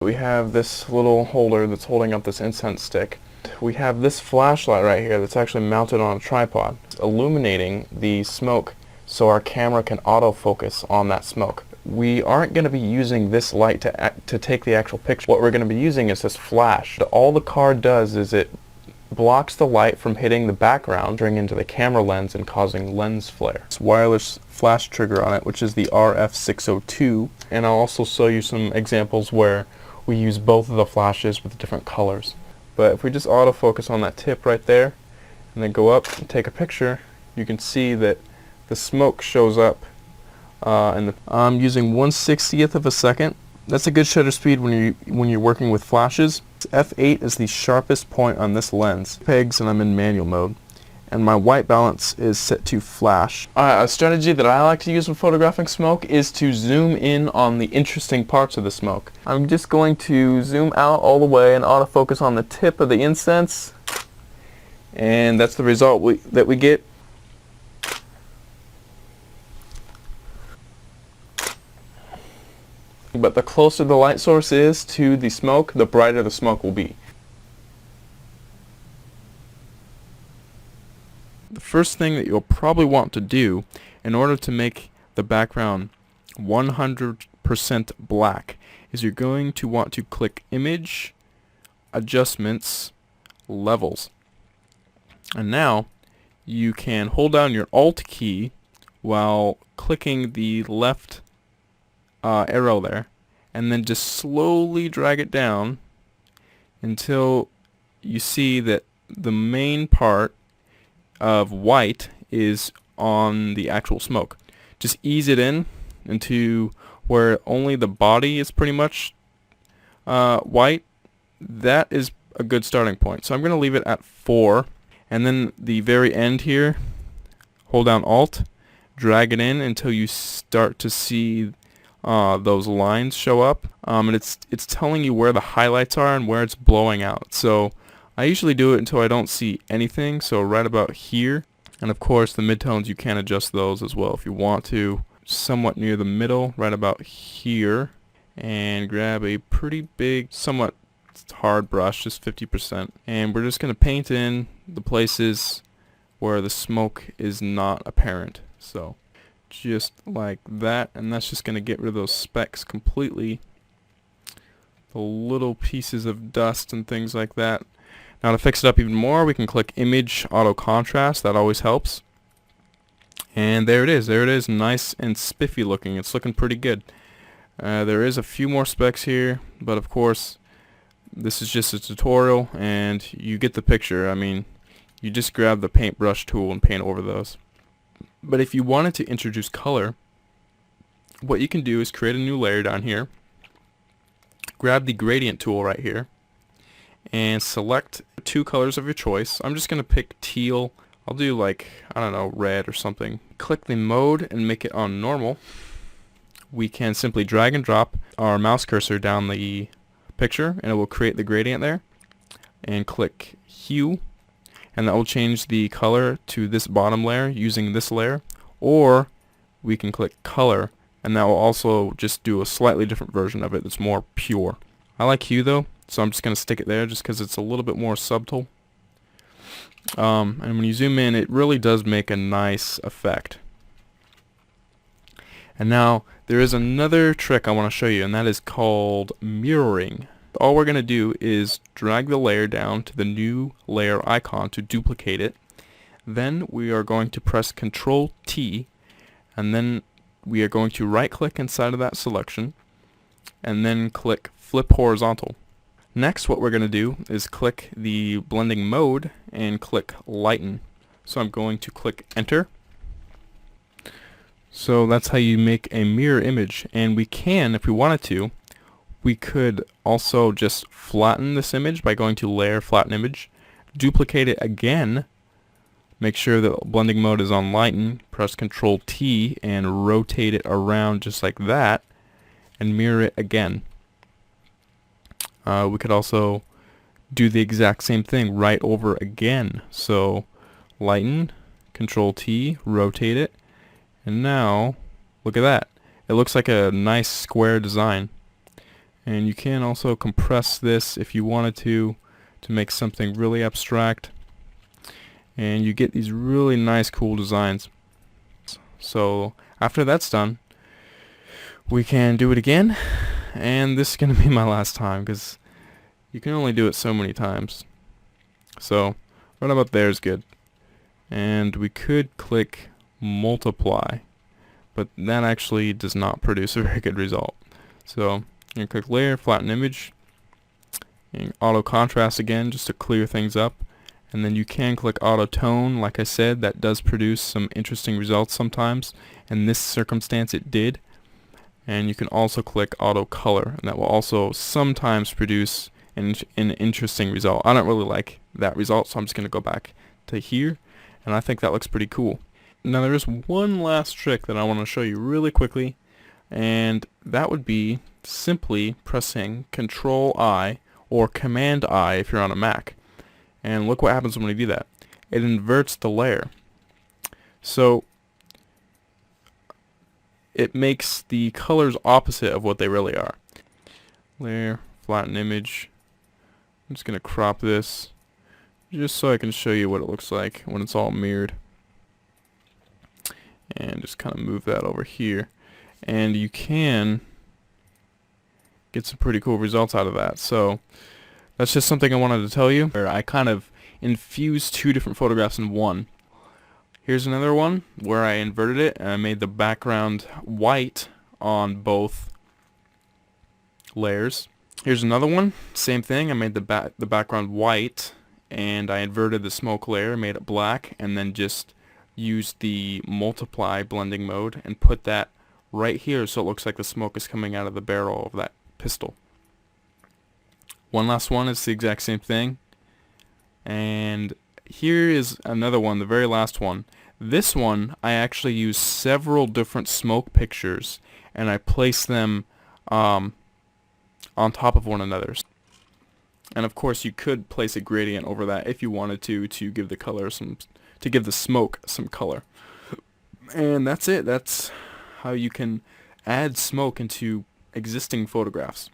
We have this little holder that's holding up this incense stick. We have this flashlight right here that's actually mounted on a tripod, illuminating the smoke so our camera can autofocus on that smoke. We aren't going to be using this light to take the actual picture. What we're going to be using is this flash. All the card does is it blocks the light from hitting the background, entering into the camera lens and causing lens flare. It's wireless flash trigger on it, which is the RF602, and I'll also show you some examples where we use both of the flashes with different colors. But if we just autofocus on that tip right there and then go up and take a picture, you can see that the smoke shows up I'm using 1/60th of a second. That's a good shutter speed when you're working with flashes. F8 is the sharpest point on this lens. Pegs, and I'm in manual mode. And my white balance is set to flash. A strategy that I like to use when photographing smoke is to zoom in on the interesting parts of the smoke. I'm just going to zoom out all the way and autofocus on the tip of the incense. And that's the result that we get. But the closer the light source is to the smoke, the brighter the smoke will be. The first thing that you'll probably want to do in order to make the background 100% black is you're going to want to click Image, Adjustments, Levels. And now you can hold down your Alt key while clicking the left arrow there, and then just slowly drag it down until you see that the main part of white is on the actual smoke. Just ease it in into where only the body is pretty much white. That is a good starting point. So I'm going to leave it at 4, and then the very end here, hold down Alt, drag it in until you start to see those lines show up, and it's telling you where the highlights are and where it's blowing out. So I usually do it until I don't see anything, so right about here. And of course the midtones, you can adjust those as well if you want to. Somewhat near the middle, right about here, and grab a pretty big, somewhat hard brush, just 50%, and we're just going to paint in the places where the smoke is not apparent. So just like that, and that's just going to get rid of those specks completely, the little pieces of dust and things like that. Now to fix it up even more, we can click Image Auto Contrast. That always helps. And there it is, nice and spiffy looking. It's looking pretty good. There is a few more specks here, but of course this is just a tutorial and you get the picture. I mean, you just grab the paintbrush tool and paint over those. But if you wanted to introduce color, what you can do is create a new layer down here, grab the gradient tool right here, and select 2 colors of your choice. I'm just going to pick teal. I'll do like, I don't know, red or something. Click the mode and make it on normal. We can simply drag and drop our mouse cursor down the picture and it will create the gradient there. And click hue, and that will change the color to this bottom layer using this layer. Or we can click color, and that will also just do a slightly different version of it that's more pure. I like hue though, so I'm just going to stick it there just because it's a little bit more subtle. And when you zoom in, it really does make a nice effect. And now there is another trick I want to show you, and that is called mirroring. All we're going to do is drag the layer down to the new layer icon to duplicate it. Then we are going to press Ctrl T, and then we are going to right click inside of that selection and then click Flip Horizontal. Next, what we're going to do is click the blending mode and click Lighten. So I'm going to click Enter. So that's how you make a mirror image, and we can, if we wanted to, we could also just flatten this image by going to Layer, Flatten Image, duplicate it again, make sure that blending mode is on Lighten, press Ctrl T and rotate it around just like that, and mirror it again. We could also do the exact same thing right over again. So Lighten, Ctrl T, rotate it, and now look at that. It looks like a nice square design. And you can also compress this if you wanted to make something really abstract, and you get these really nice cool designs. So after that's done, we can do it again, and this is going to be my last time because you can only do it so many times. So right about there is good, and we could click multiply, but that actually does not produce a very good result. So you can click layer, flatten image, and auto contrast again just to clear things up, and then you can click auto tone. Like I said, that does produce some interesting results sometimes. In this circumstance it did. And you can also click auto color, and that will also sometimes produce an interesting result. I don't really like that result, so I'm just going to go back to here, and I think that looks pretty cool. Now there is one last trick that I want to show you really quickly, and that would be simply pressing Control I or Command I if you're on a Mac. And look what happens when we do that. It inverts the layer. So it makes the colors opposite of what they really are. Layer, flatten image. I'm just going to crop this just so I can show you what it looks like when it's all mirrored. And just kind of move that over here. And you can get some pretty cool results out of that. So that's just something I wanted to tell you, where I kind of infused two different photographs in one. Here's another one where I inverted it and I made the background white on both layers. Here's another one, same thing. I made the background white and I inverted the smoke layer, made it black, and then just used the multiply blending mode and put that right here so it looks like the smoke is coming out of the barrel of that pistol. One last one is the exact same thing, and here is another one, the very last one. This one I actually used several different smoke pictures and I placed them on top of one another. And of course you could place a gradient over that if you wanted to give the color give the smoke some color. And that's it. That's how you can add smoke into existing photographs.